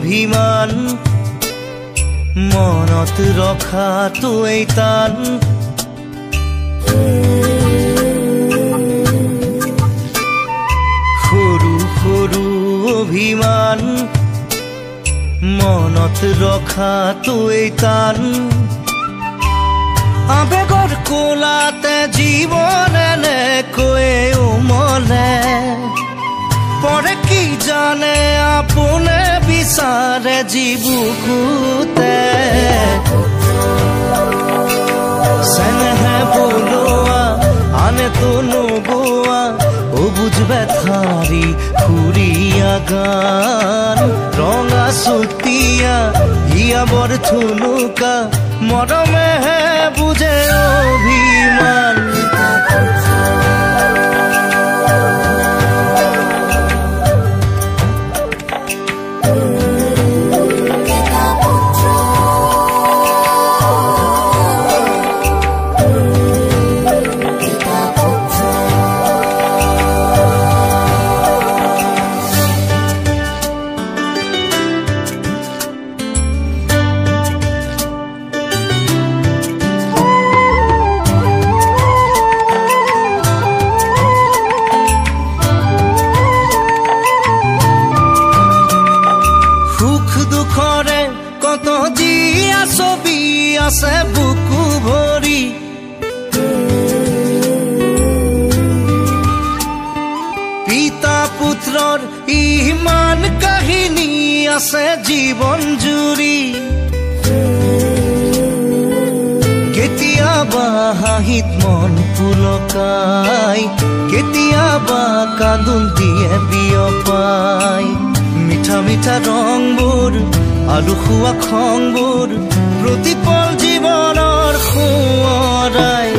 অভিমান মনত ৰখাটোৱেই টান সৰু সৰু অভিমান মনত ৰখাটোৱেই টান আবেগৰ কোলাতে জীৱন এনেকৈয়ে উমলে পৰে কি জানে আপোনে বিচাৰে জীৱুকুতে চেনেহে বোলোৱা আনে তো নোগোৱা অবুজ ব্যথাৰি সুৰীয়া গান ৰঙা চুতীয়া হিয়া বৰ থুনুকা মৰমেহে বুজে অভিমান আছে বুকু ভৰি পিতা পুত্ৰৰ ইমান কাহিনী আছে জীৱন জুৰি কেতিয়াবা হাঁহিত মন পুলকাই কেতিয়াবা কান্দোন দিয়ে বিয়পাই মিঠা মিঠা ৰংবোৰ আলু খোৱা খংবোৰ প্ৰতিপল জীৱনৰ সোঁৱৰাই